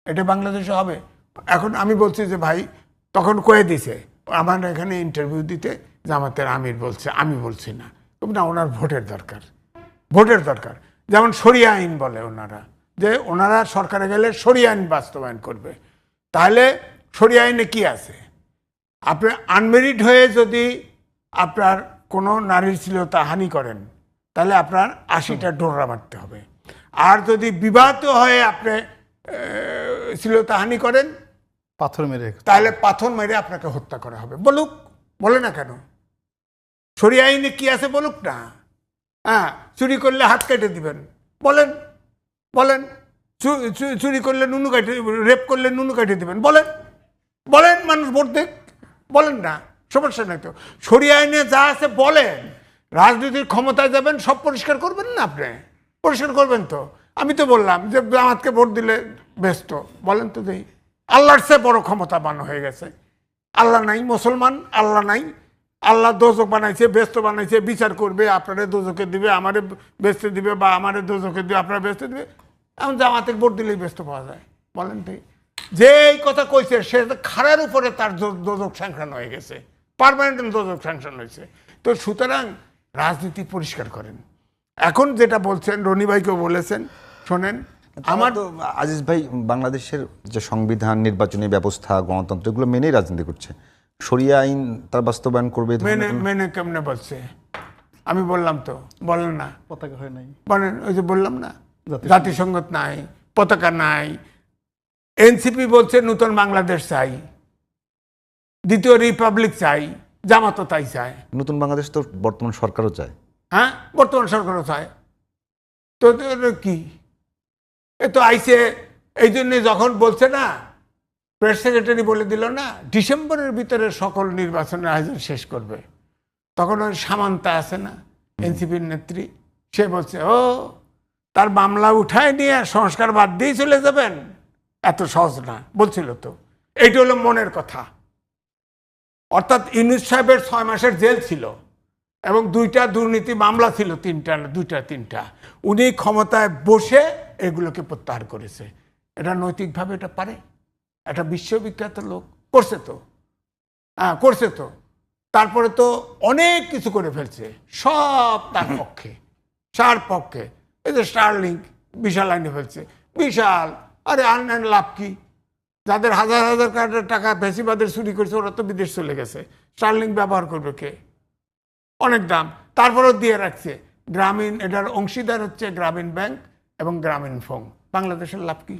এটা বাংলাদেশে হবে? এখন আমি বলছি যে ভাই, তখন কয়ে দিছে আমার এখানে ইন্টারভিউ দিতে জামাতের আমির বলছে, আমি বলছি না। না, ওনার ভোটের দরকার, ভোটের দরকার। যেমন শরিয়া আইন বলে ওনারা, যে ওনারা সরকারে গেলে শরিয়া আইন বাস্তবায়ন করবে। তাহলে শরিয়া আইনে কি আছে? আপনি আনমেরিড হয়ে যদি আপনার কোনো নারীর শ্লীলতা হানি করেন, তাহলে আপনার 80টা ডোররা মারতে হবে। আর যদি বিবাহিত হয়ে আপনি শ্লীলতা হানি করেন, পাথর মেরে, তাহলে পাথর মেরে আপনাকে হত্যা করা হবে। বলুক, বলে না কেন? শরিয়া আইনে কি আছে বলুক না। হ্যাঁ, চুরি করলে হাত কেটে দিবেন, বলেন, বলেন। চুরি করলে নুনু কেটে, রেপ করলে নুনু কেটে দিবেন, বলেন, বলেন। মানুষ ভোট দেখ, বলেন না, সমস্যা নাই তো। শরিয়া আইনে যা আছে বলেন। রাজনীতির ক্ষমতায় যাবেন, সব পরিষ্কার করবেন না? আপনি পরিষ্কার করবেন তো? আমি তো বললাম যে জামাতকে ভোট দিলে ব্যস্ত, বলেন তো দেখি। আল্লাহর চেয়ে বড় ক্ষমতাবান হয়ে গেছে। আল্লাহ নাই, মুসলমান আল্লাহ নাই। আল্লাহ দোজক বানাইছে, ব্যস্ত বানাইছে, বিচার করবে, আপনারে দোজকে দিবে, আমারে বেচতে দিবে, বা আমারে দোজকে দিবে, আপনারা বেচতে দিবে। এখন জামাতের ভোট দিলেই ব্যস্ত পাওয়া যায়, বলেন তো? যে এই কথা কইছে সে খাড়ার উপরে তার দোজক স্যাংশন হয়ে গেছে, পার্মানেন্ট দোজক স্যাংশন হয়েছে। তো সুতরাং রাজনীতি পরিষ্কার করেন। এখন যেটা বলছেন, রনি ভাইকেও বলেছেন, শোনেন, আমার তো আজিজ ভাই বাংলাদেশের যে সংবিধান, নির্বাচনী ব্যবস্থা, গণতন্ত্র, এগুলো মেনেই রাজনীতি করছে। শরিয়া আইন তার বাস্তবায়ন করবে, মেনে কেমনে বলছে? আমি বললাম তো, বলেন না, পতাকা হয় নাই, বলেন। ওই যে বললাম না, জাতিসংঘ নাই, পতাকা নাই। এনসিপি বলছে নতুন বাংলাদেশ চাই, দ্বিতীয় রিপাবলিক চাই, জামাতও তাই চায়। নতুন বাংলাদেশ তো বর্তমান সরকারও চায়। হ্যাঁ, বর্তমান সরকারও চায়। তো কি এ তো আইসে, এই জন্যে যখন বলছে না, প্রেস সেক্রেটারি বলে দিল না ডিসেম্বরের ভিতরে সকল নির্বাচনের আয়োজন শেষ করবে, তখন ওই সামান্তা আছে না, এনসিপির নেত্রী, সে বলছে ও তার মামলা উঠায় নিয়ে সংস্কার বাদ দিয়ে চলে যাবেন, এত সহজ না, বলছিল তো। এইটা হলো মনের কথা। অর্থাৎ ইউনূস সাহেবের 6 মাসের জেল ছিল এবং 2টা দুর্নীতি মামলা ছিল, 3টা। উনি ক্ষমতায় বসে এগুলোকে প্রত্যাহার করেছে। এটা নৈতিকভাবে এটা পারে? একটা বিশ্ববিখ্যাত লোক করছে তো, হ্যাঁ করছে তো। তারপরে তো অনেক কিছু করে ফেলছে, সব তার পক্ষে, সার পক্ষে। এই যে স্টারলিংক বিশাল আইনে ফেলছে, বিশাল। আরে আনলেন লাভ কি? যাদের হাজার হাজার টাকা ফ্যাসিবাদের চুরি করছে ওরা তো বিদেশ চলে গেছে, স্টারলিংক ব্যবহার করবে কে? অনেক দাম। তারপরেও দিয়ে রাখছে। গ্রামীণ, এটার অংশীদার হচ্ছে গ্রামীণ ব্যাংক এবং গ্রামীণ ফোন। বাংলাদেশের লাভ কি?